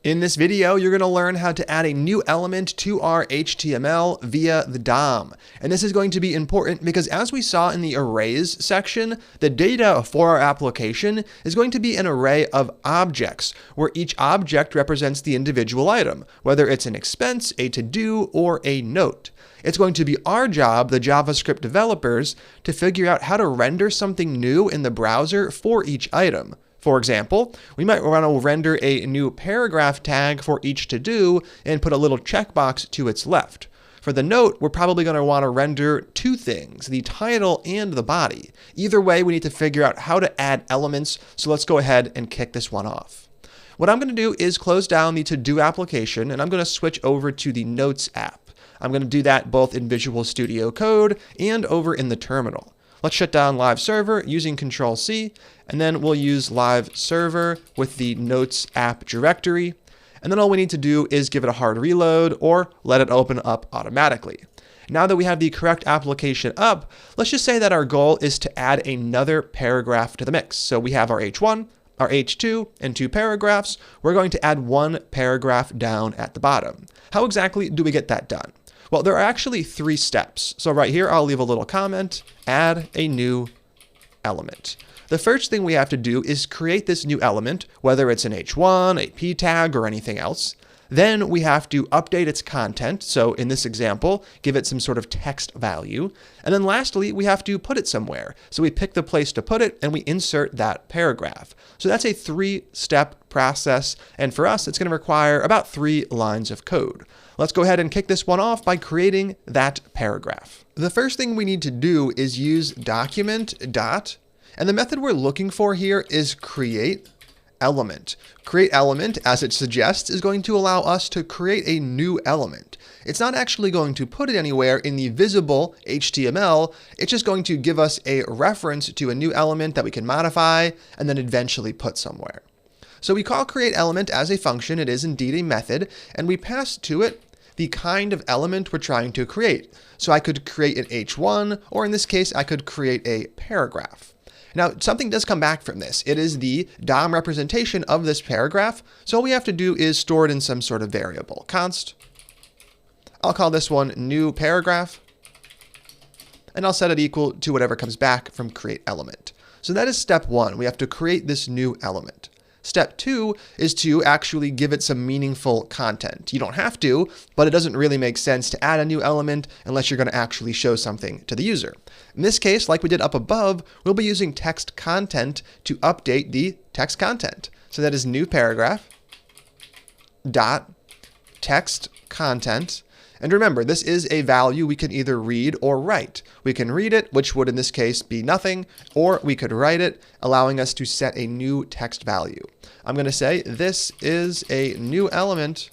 In this video, you're going to learn how to add a new element to our HTML via the DOM. And this is going to be important because as we saw in the arrays section, the data for our application is going to be an array of objects, where each object represents the individual item, whether it's an expense, a to-do, or a note. It's going to be our job, the JavaScript developers, to figure out how to render something new in the browser for each item. For example, we might want to render a new paragraph tag for each to-do and put a little checkbox to its left. For the note, we're probably going to want to render two things, the title and the body. Either way, we need to figure out how to add elements, so let's go ahead and kick this one off. What I'm going to do is close down the to-do application, and I'm going to switch over to the Notes app. I'm going to do that both in Visual Studio Code and over in the terminal. Let's shut down live server using Control-C, and then we'll use live server with the Notes app directory. And then all we need to do is give it a hard reload or let it open up automatically. Now that we have the correct application up, let's just say that our goal is to add another paragraph to the mix. So we have our H1, our H2, and 2 paragraphs. We're going to add 1 paragraph down at the bottom. How exactly do we get that done? Well, there are actually 3 steps. So right here, I'll leave a little comment, add a new element. The first thing we have to do is create this new element, whether it's an H1, a P tag, or anything else. Then we have to update its content. So in this example, give it some sort of text value. And then lastly, we have to put it somewhere. So we pick the place to put it and we insert that paragraph. So that's a 3-step process. And for us, it's going to require about 3 lines of code. Let's go ahead and kick this one off by creating that paragraph. The first thing we need to do is use document dot, and the method we're looking for here is create element. Create element, as it suggests, is going to allow us to create a new element. It's not actually going to put it anywhere in the visible HTML. It's just going to give us a reference to a new element that we can modify and then eventually put somewhere. So we call create element as a function. It is indeed a method, and we pass to it the kind of element we're trying to create. So I could create an H1, or in this case, I could create a paragraph. Now, something does come back from this. It is the DOM representation of this paragraph. So all we have to do is store it in some sort of variable. Const. I'll call this one new paragraph, and I'll set it equal to whatever comes back from create element. So that is step 1. We have to create this new element. Step 2 is to actually give it some meaningful content. You don't have to, but it doesn't really make sense to add a new element unless you're going to actually show something to the user. In this case, like we did up above, we'll be using text content to update the text content. So that is new paragraph dot text content. And remember, this is a value we can either read or write. We can read it, which would in this case be nothing, or we could write it, allowing us to set a new text value. I'm going to say this is a new element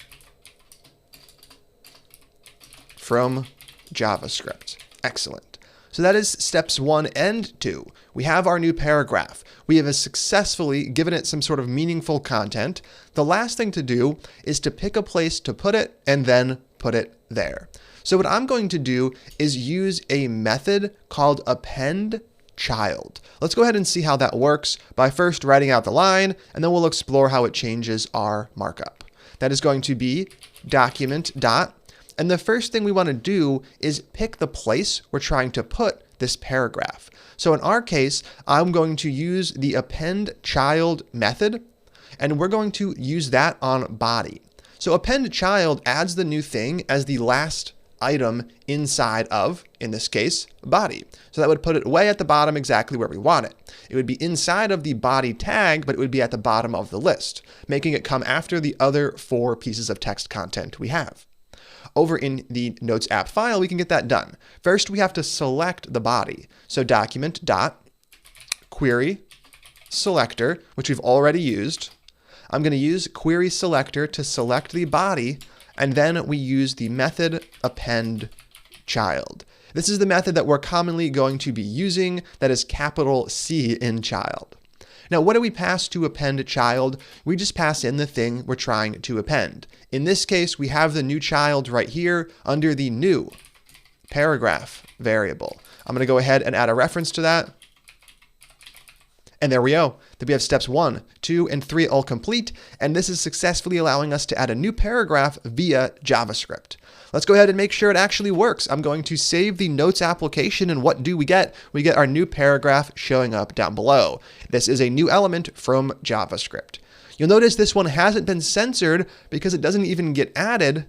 from JavaScript. Excellent. So that is steps 1 and 2. We have our new paragraph. We have successfully given it some sort of meaningful content. The last thing to do is to pick a place to put it and then put it there. So what I'm going to do is use a method called append child. Let's go ahead and see how that works by first writing out the line, and then we'll explore how it changes our markup. That is going to be document dot, and the first thing we want to do is pick the place we're trying to put this paragraph. So in our case, I'm going to use the append child method, and we're going to use that on body. So append child adds the new thing as the last item inside of, in this case, body. So that would put it way at the bottom exactly where we want it. It would be inside of the body tag, but it would be at the bottom of the list, making it come after the other 4 pieces of text content we have. Over in the Notes app file, we can get that done. First, we have to select the body. So document dot query selector, which we've already used. I'm going to use query selector to select the body, and then we use the method append child. This is the method that we're commonly going to be using, that is capital C in child. Now, what do we pass to append child? We just pass in the thing we're trying to append. In this case, we have the new child right here under the new paragraph variable. I'm going to go ahead and add a reference to that. And there we go. That we have steps 1, 2, and 3 all complete, and this is successfully allowing us to add a new paragraph via JavaScript. Let's go ahead and make sure it actually works. I'm going to save the notes application, and what do we get? We get our new paragraph showing up down below. This is a new element from JavaScript. You'll notice this one hasn't been censored because it doesn't even get added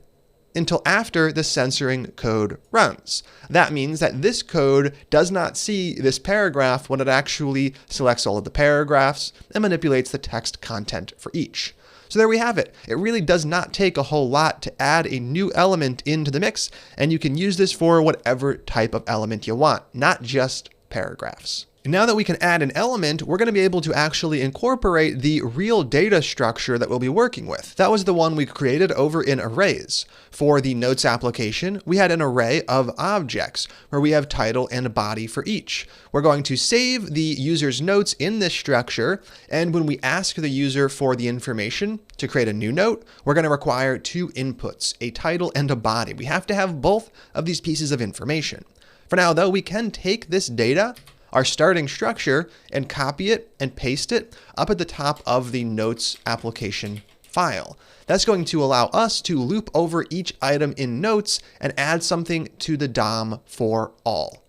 until after the censoring code runs. That means that this code does not see this paragraph when it actually selects all of the paragraphs and manipulates the text content for each. So there we have it. It really does not take a whole lot to add a new element into the mix, and you can use this for whatever type of element you want, not just paragraphs. Now that we can add an element, we're going to be able to actually incorporate the real data structure that we'll be working with. That was the one we created over in arrays. For the notes application, we had an array of objects where we have title and body for each. We're going to save the user's notes in this structure, and when we ask the user for the information to create a new note, we're going to require 2 inputs, a title and a body. We have to have both of these pieces of information. For now, though, we can take this data, our starting structure, and copy it and paste it up at the top of the notes application file. That's going to allow us to loop over each item in notes and add something to the DOM for all.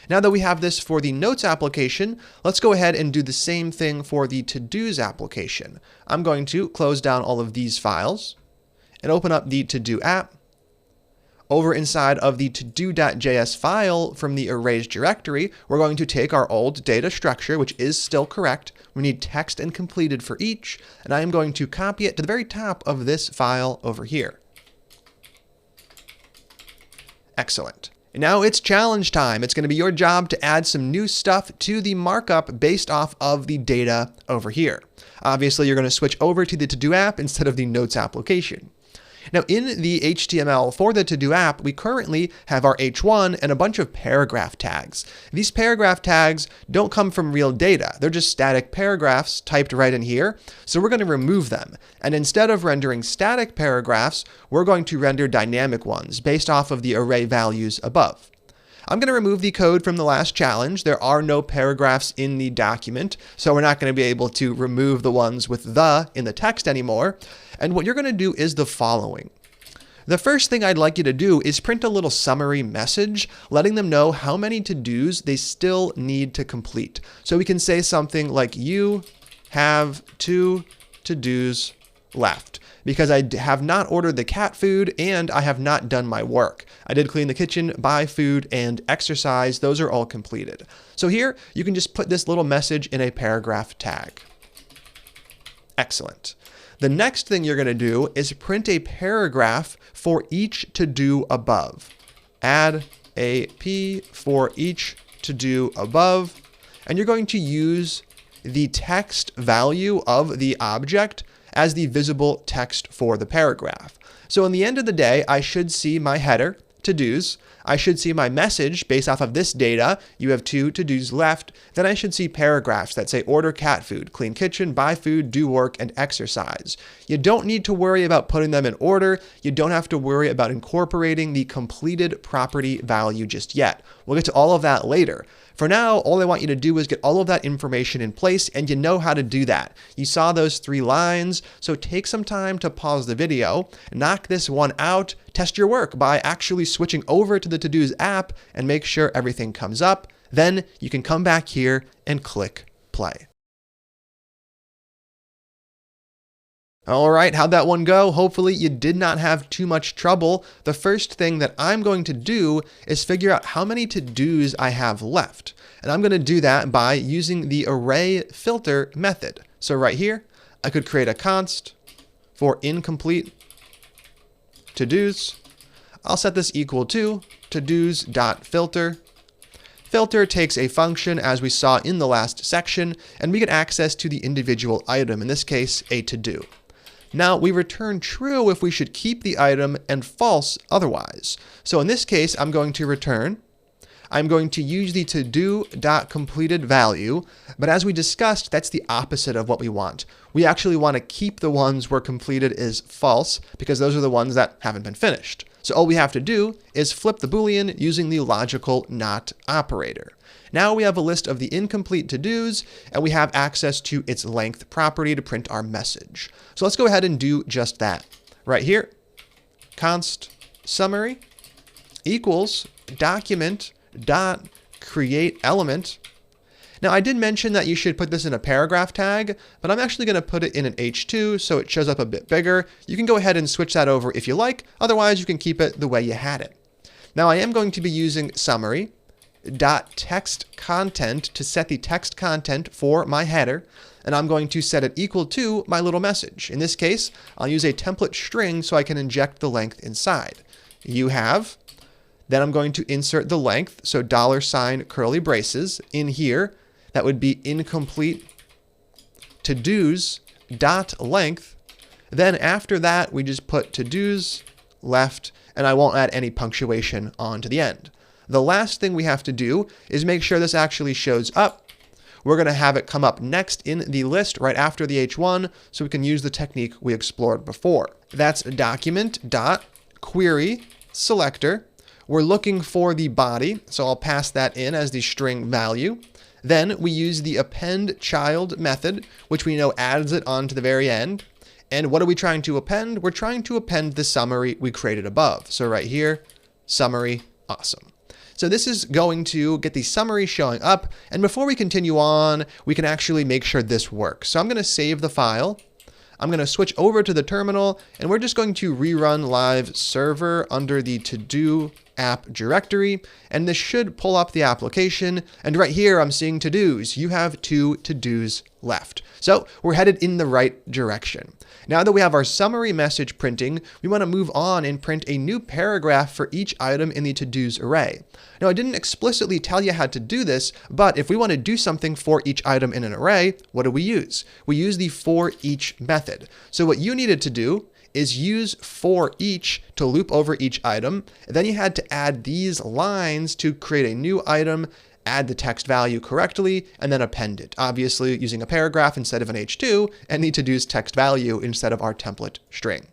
Now that we have this for the notes application, let's go ahead and do the same thing for the to-dos application. I'm going to close down all of these files and open up the to-do app. Over inside of the todo.js file from the arrays directory, we're going to take our old data structure, which is still correct. We need text and completed for each, and I am going to copy it to the very top of this file over here. Excellent. And now it's challenge time. It's going to be your job to add some new stuff to the markup based off of the data over here. Obviously, you're going to switch over to the to-do app instead of the notes application. Now, in the HTML for the to-do app, we currently have our h1 and a bunch of paragraph tags. These paragraph tags don't come from real data. They're just static paragraphs typed right in here. So we're going to remove them. And instead of rendering static paragraphs, we're going to render dynamic ones based off of the array values above. I'm going to remove the code from the last challenge. There are no paragraphs in the document, so we're not going to be able to remove the ones with the in the text anymore. And what you're going to do is the following. The first thing I'd like you to do is print a little summary message, letting them know how many to-dos they still need to complete. So we can say something like, you have 2 to-dos left, because I have not ordered the cat food and I have not done my work. I did clean the kitchen, buy food, and exercise. Those are all completed. So here, you can just put this little message in a paragraph tag. Excellent. The next thing you're going to do is print a paragraph for each to-do above. Add a P for each to-do above, and you're going to use the text value of the object as the visible text for the paragraph. So in the end of the day, I should see my header, to-dos. I should see my message based off of this data. You have 2 to-dos left. Then I should see paragraphs that say order cat food, clean kitchen, buy food, do work, and exercise. You don't need to worry about putting them in order. You don't have to worry about incorporating the completed property value just yet. We'll get to all of that later. For now, all I want you to do is get all of that information in place, and you know how to do that. You saw those 3 lines, so take some time to pause the video, knock this one out, test your work by actually switching over to the To-Dos app and make sure everything comes up. Then you can come back here and click play. All right, how'd that one go? Hopefully you did not have too much trouble. The first thing that I'm going to do is figure out how many to-dos I have left. And I'm going to do that by using the array filter method. So right here, I could create a const for incomplete to-dos. I'll set this equal to to-dos.filter. Filter takes a function as we saw in the last section, and we get access to the individual item, in this case, a to-do. Now, we return true if we should keep the item and false otherwise. So in this case, I'm going to use the to-do.completed value, but as we discussed, that's the opposite of what we want. We actually want to keep the ones where completed is false because those are the ones that haven't been finished. So all we have to do is flip the Boolean using the logical not operator. Now we have a list of the incomplete to-dos, and we have access to its length property to print our message. So let's go ahead and do just that. Right here, const summary equals document dot create element. Now I did mention that you should put this in a paragraph tag, but I'm actually going to put it in an H2 so it shows up a bit bigger. You can go ahead and switch that over if you like. Otherwise, you can keep it the way you had it. Now I am going to be using summary dot text content to set the text content for my header, and I'm going to set it equal to my little message. In this case, I'll use a template string so I can inject the length inside. You have, then I'm going to insert the length, so $ curly braces in here. That would be incomplete to-dos dot length. Then after that, we just put to-dos left, and I won't add any punctuation on to the end. The last thing we have to do is make sure this actually shows up. We're going to have it come up next in the list right after the H1 so we can use the technique we explored before. That's document.query selector. We're looking for the body, so I'll pass that in as the string value. Then we use the append child method, which we know adds it on to the very end. And what are we trying to append? We're trying to append the summary we created above. So right here, summary, awesome. So this is going to get the summary showing up. And before we continue on, we can actually make sure this works. So I'm going to save the file. I'm going to switch over to the terminal, and we're just going to rerun live server under the to-do app directory, and this should pull up the application. And right here, I'm seeing to-dos. You have 2 to-dos left. So we're headed in the right direction. Now that we have our summary message printing, we want to move on and print a new paragraph for each item in the to-dos array. Now, I didn't explicitly tell you how to do this, but if we want to do something for each item in an array, what do we use? We use the for each method. So what you needed to do is use for each to loop over each item. Then you had to add these lines to create a new item, add the text value correctly, and then append it. Obviously using a paragraph instead of an H2, and the to-dos text value instead of our template string.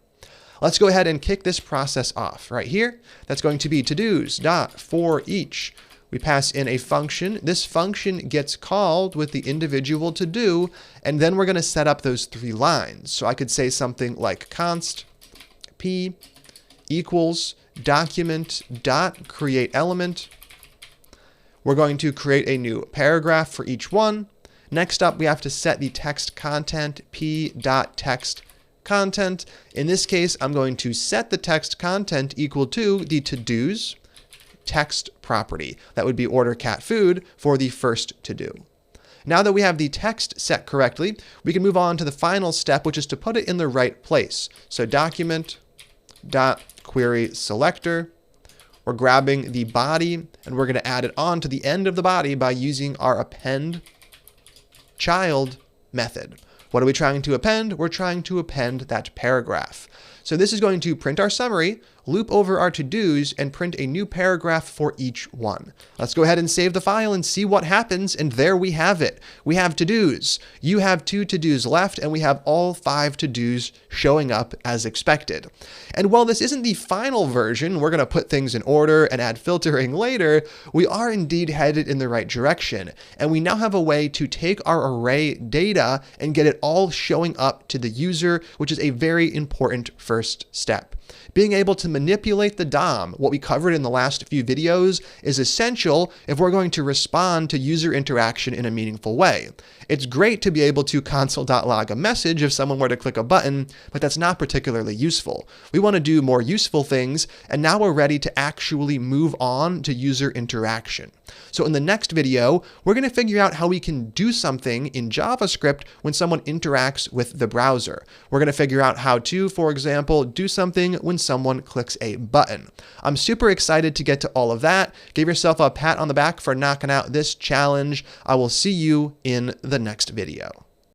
Let's go ahead and kick this process off right here. That's going to be to-dos dot for each. We pass in a function. This function gets called with the individual to-do, and then we're going to set up those 3 lines. So I could say something like const p equals document dot create element. We're going to create a new paragraph for each one. Next up, we have to set the text content p.text content. In this case, I'm going to set the text content equal to the to-dos text property. That would be order cat food for the first to-do. Now that we have the text set correctly, we can move on to the final step, which is to put it in the right place. So document.query selector. We're grabbing the body, and we're going to add it on to the end of the body by using our append child method. What are we trying to append? We're trying to append that paragraph. So this is going to print our summary, loop over our to-dos, and print a new paragraph for each one. Let's go ahead and save the file and see what happens, and there we have it. We have to-dos. You have 2 to-dos left, and we have all 5 to-dos showing up as expected. And while this isn't the final version, we're going to put things in order and add filtering later, we are indeed headed in the right direction, and we now have a way to take our array data and get it all showing up to the user, which is a very important first step. Being able to manipulate the DOM, what we covered in the last few videos, is essential if we're going to respond to user interaction in a meaningful way. It's great to be able to console.log a message if someone were to click a button, but that's not particularly useful. We want to do more useful things, and now we're ready to actually move on to user interaction. So in the next video, we're going to figure out how we can do something in JavaScript when someone interacts with the browser. We're going to figure out how to, for example, do something when someone clicks a button. I'm super excited to get to all of that. Give yourself a pat on the back for knocking out this challenge. I will see you in the next video.